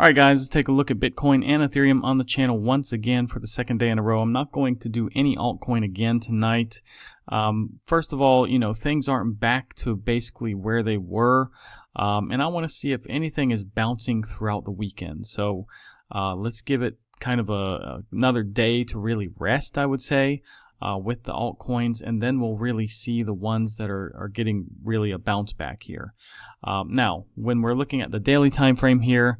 Alright guys, let's take a look at Bitcoin and Ethereum on the channel once again for the second day in a row. I'm not going to do any altcoin again tonight. First of all, things aren't back to basically where they were. And I want to see if anything is bouncing throughout the weekend. So let's give it kind of another day to really rest, I would say, with the altcoins. And then we'll really see the ones that are getting really a bounce back here. Now, when we're looking at the daily time frame here,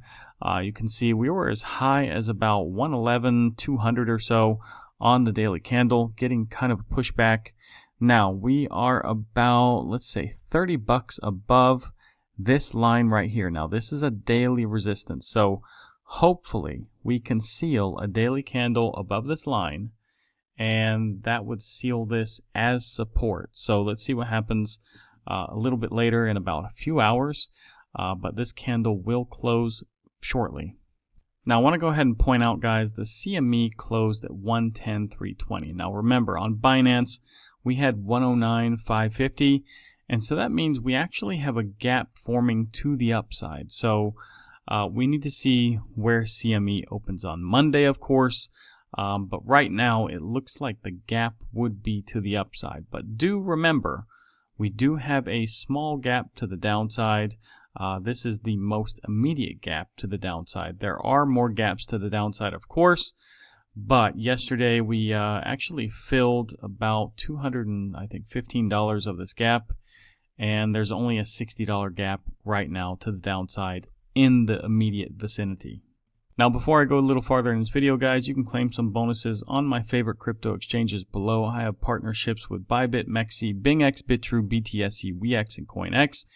you can see we were as high as about 111, 200 or so on the daily candle, getting kind of a pushback. Now we are about, let's say, 30 bucks above this line right here. Now this is a daily resistance, so hopefully we can seal a daily candle above this line, and that would seal this as support. So let's see what happens a little bit later in about a few hours, but this candle will close shortly. Now I want to go ahead and point out, guys, the CME closed at 110.320. Now remember, on Binance we had 109.550, and so that means we actually have a gap forming to the upside. So we need to see where CME opens on Monday, of course, but right now it looks like the gap would be to the upside. But do remember, we do have a small gap to the downside. This is the most immediate gap to the downside. There are more gaps to the downside, of course, but yesterday we actually filled about $215 of this gap, and there's only a $60 gap right now to the downside in the immediate vicinity. Now, before I go a little farther in this video, guys, you can claim some bonuses on my favorite crypto exchanges below. I have partnerships with Bybit, MEXC, BingX, Bitrue, BTC, WEX, and CoinEx.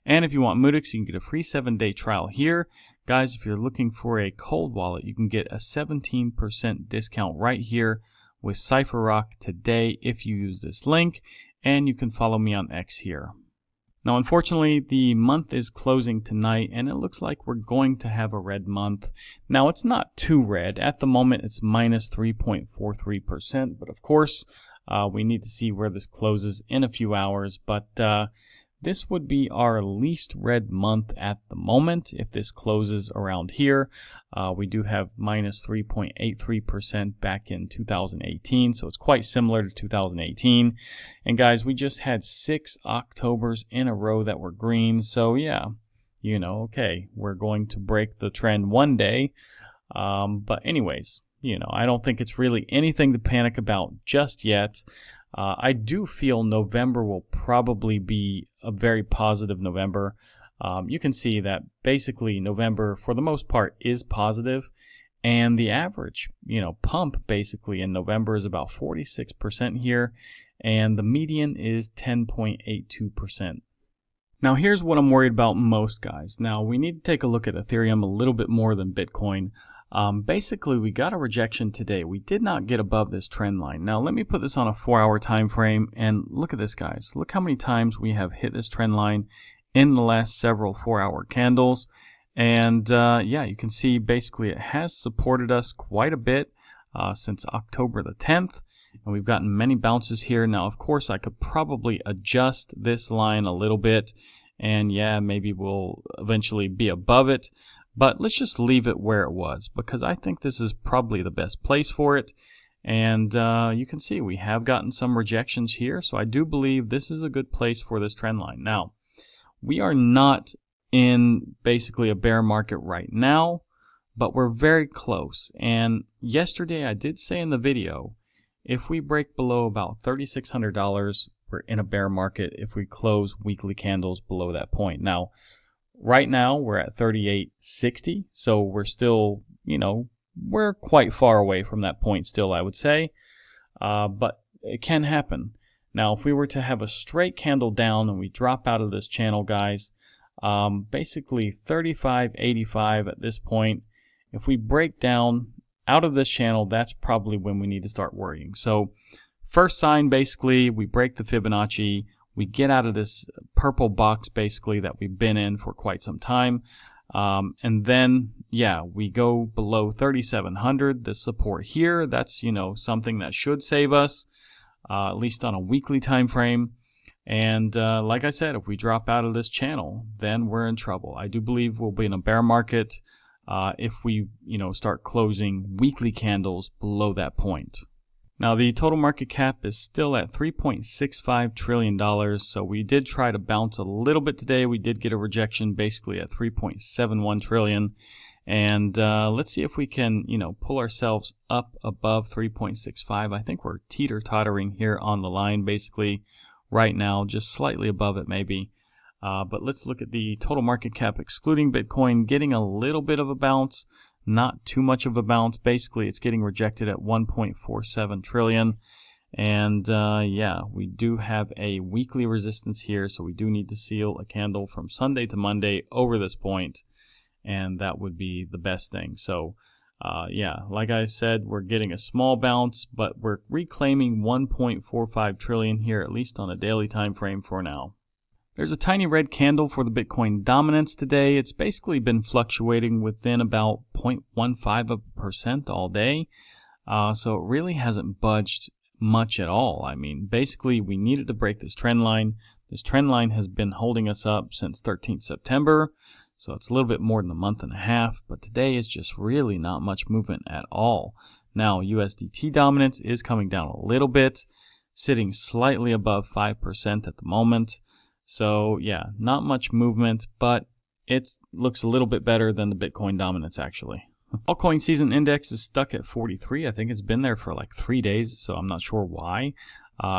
And if you want Moodix, you can get a free 7-day trial here. Guys, if you're looking for a cold wallet, you can get a 17% discount right here with CypherRock today if you use this link. And you can follow me on X here. Now, unfortunately, the month is closing tonight, and it looks like we're going to have a red month. Now, it's not too red. At the moment, it's minus 3.43%. But of course, we need to see where this closes in a few hours. But this would be our least red month at the moment if this closes around here. We do have minus 3.83% back in 2018, so it's quite similar to 2018. And guys, we just had 6 Octobers in a row that were green, so yeah, okay, we're going to break the trend one day. But anyways, I don't think it's really anything to panic about just yet. I do feel November will probably be a very positive November. You can see that basically November, for the most part, is positive, and the average, pump basically in November is about 46% here, and the median is 10.82%. Now, here's what I'm worried about most, guys. Now, we need to take a look at Ethereum a little bit more than Bitcoin. Basically, we got a rejection today. We did not get above this trend line. Now, let me put this on a 4-hour time frame, and look at this, guys. Look how many times we have hit this trend line in the last several 4-hour candles. And yeah, you can see basically it has supported us quite a bit since October the 10th, and we've gotten many bounces here. Now, of course, I could probably adjust this line a little bit, and yeah, maybe we'll eventually be above it. But let's just leave it where it was, because I think this is probably the best place for it. And you can see we have gotten some rejections here, so I do believe this is a good place for this trend line. Now, we are not in basically a bear market right now, but we're very close. And yesterday I did say in the video, if we break below about $3,600, we're in a bear market if we close weekly candles below that point. Now, right now, we're at 38.60, so we're still, we're quite far away from that point still, I would say, but it can happen. Now, if we were to have a straight candle down and we drop out of this channel, guys, basically 35.85 at this point, if we break down out of this channel, that's probably when we need to start worrying. So, first sign, basically, we break the Fibonacci. We get out of this purple box basically that we've been in for quite some time. And then, yeah, we go below 3,700, the support here. That's, something that should save us, at least on a weekly time frame. And like I said, if we drop out of this channel, then we're in trouble. I do believe we'll be in a bear market if we, start closing weekly candles below that point. Now, the total market cap is still at $3.65 trillion, so we did try to bounce a little bit today. We did get a rejection basically at $3.71 trillion. And let's see if we can, pull ourselves up above 3.65. I think we're teeter-tottering here on the line basically right now, just slightly above it maybe. But let's look at the total market cap excluding Bitcoin, getting a little bit of a bounce. Not too much of a bounce. Basically, it's getting rejected at 1.47 trillion. And yeah, we do have a weekly resistance here, so we do need to seal a candle from Sunday to Monday over this point, and that would be the best thing. So yeah, like I said, we're getting a small bounce, but we're reclaiming 1.45 trillion here, at least on a daily time frame for now. There's a tiny red candle for the Bitcoin dominance today. It's basically been fluctuating within about 0.15% all day. So it really hasn't budged much at all. I mean, basically, we needed to break this trend line. This trend line has been holding us up since 13th September. So it's a little bit more than a month and a half. But today is just really not much movement at all. Now, USDT dominance is coming down a little bit, sitting slightly above 5% at the moment. So yeah, not much movement, but it looks a little bit better than the Bitcoin dominance actually. Altcoin season index is stuck at 43. I think it's been there for like 3 days, so I'm not sure why.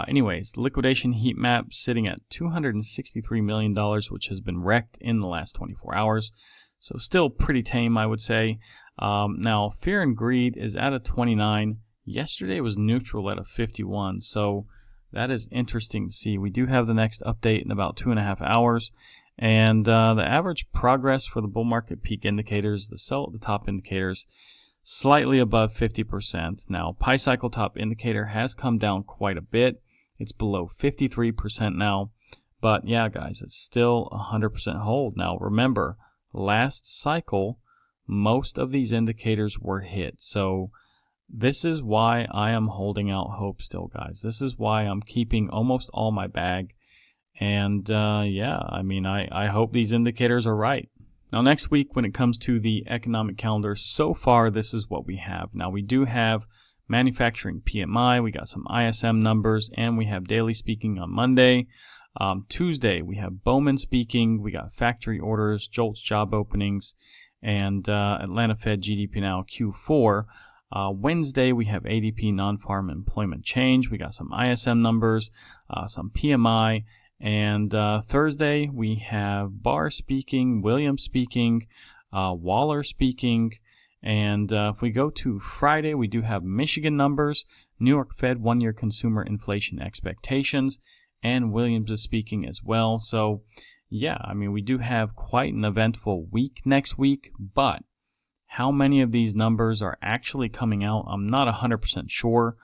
Anyways, liquidation heat map sitting at $263 million, which has been wrecked in the last 24 hours. So still pretty tame, I would say. Now, fear and greed is at a 29. Yesterday was neutral at a 51, so that is interesting to see. We do have the next update in about 2.5 hours. And the average progress for the bull market peak indicators, the sell at the top indicators, slightly above 50%. Now, Pi cycle top indicator has come down quite a bit. It's below 53% now. But yeah, guys, it's still 100% hold. Now, remember, last cycle, most of these indicators were hit. So this is why I am holding out hope still, guys. This is why I'm keeping almost all my bag. And yeah, I mean, I hope these indicators are right. Now, next week, when it comes to the economic calendar, so far, this is what we have. Now, we do have manufacturing PMI. We got some ISM numbers, and we have daily speaking on Monday. Tuesday, we have Bowman speaking. We got factory orders, JOLTS job openings, and Atlanta Fed GDP now Q4. Wednesday, we have ADP non-farm employment change. We got some ISM numbers, some PMI. And Thursday, we have Barr speaking, Williams speaking, Waller speaking. And if we go to Friday, we do have Michigan numbers, New York Fed one-year consumer inflation expectations, and Williams is speaking as well. So, yeah, I mean, we do have quite an eventful week next week, but how many of these numbers are actually coming out, I'm not 100% sure.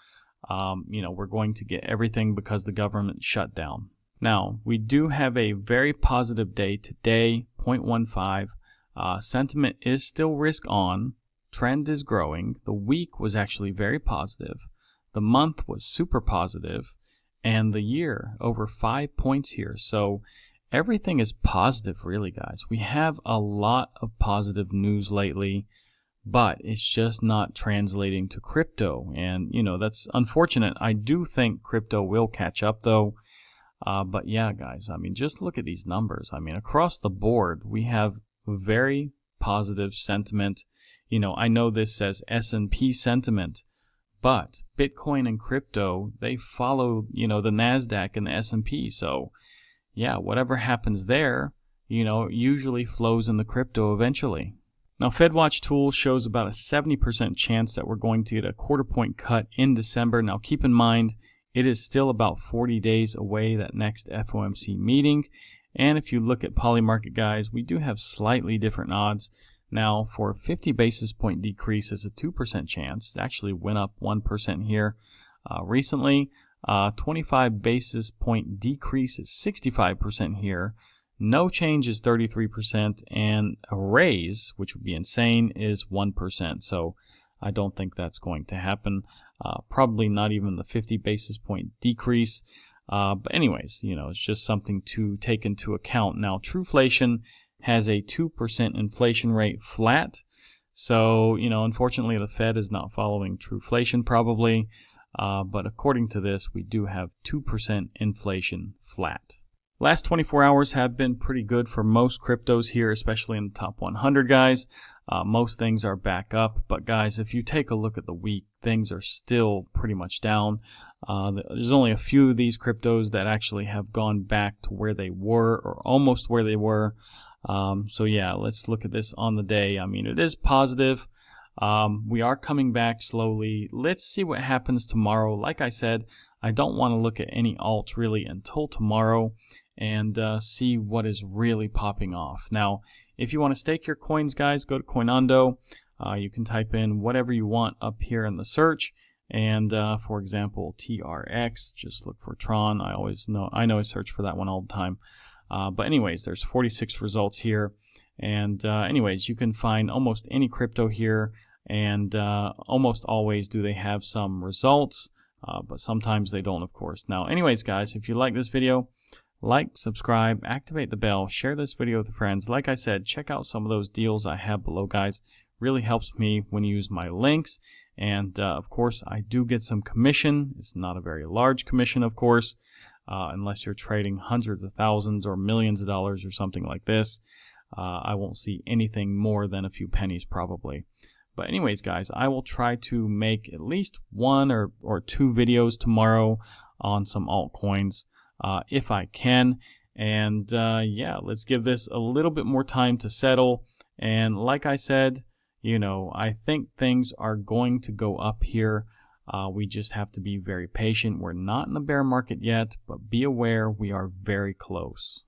We're going to get everything because the government shut down. Now, we do have a very positive day today, 0.15. Sentiment is still risk on. Trend is growing. The week was actually very positive. The month was super positive. And the year, over 5 points here. So everything is positive, really, guys. We have a lot of positive news lately, but it's just not translating to crypto. And, that's unfortunate. I do think crypto will catch up, though. But yeah, guys, I mean, just look at these numbers. I mean, across the board, we have very positive sentiment. I know this says S&P sentiment, but Bitcoin and crypto, they follow, the NASDAQ and the S&P. So yeah, whatever happens there, usually flows in the crypto eventually. Now, FedWatch tool shows about a 70% chance that we're going to get a 1/4 point cut in December. Now, keep in mind, it is still about 40 days away, that next FOMC meeting. And if you look at Polymarket, guys, we do have slightly different odds. Now, for a 50 basis point decrease is a 2% chance. It actually went up 1% here recently. 25 basis point decrease is 65% here. No change is 33%. And a raise, which would be insane, is 1%. So I don't think that's going to happen. Probably not even the 50 basis point decrease. But anyways, it's just something to take into account. Now, Trueflation has a 2% inflation rate flat. So, unfortunately, the Fed is not following trueflation probably, but according to this, we do have 2% inflation flat. Last 24 hours have been pretty good for most cryptos here, especially in the top 100, guys. Most things are back up, but guys, if you take a look at the week, things are still pretty much down. There's only a few of these cryptos that actually have gone back to where they were or almost where they were. So yeah, let's look at this on the day. I mean, it is positive. We are coming back slowly. Let's see what happens tomorrow. Like I said, I don't want to look at any alts really until tomorrow and see what is really popping off. Now, if you want to stake your coins, guys, go to Coinondo. You can type in whatever you want up here in the search. And for example, TRX, just look for Tron. I know I search for that one all the time. But anyways, there's 46 results here. And anyways, you can find almost any crypto here. And almost always do they have some results. But sometimes they don't, of course. Now, anyways, guys, if you like this video, like, subscribe, activate the bell, share this video with friends. Like I said, check out some of those deals I have below, guys. Really helps me when you use my links. And, of course, I do get some commission. It's not a very large commission, of course, unless you're trading hundreds of thousands or millions of dollars or something like this. I won't see anything more than a few pennies probably. But anyways, guys, I will try to make at least one or two videos tomorrow on some altcoins if I can. And yeah, let's give this a little bit more time to settle. And like I said, I think things are going to go up here. We just have to be very patient. We're not in the bear market yet, but be aware we are very close.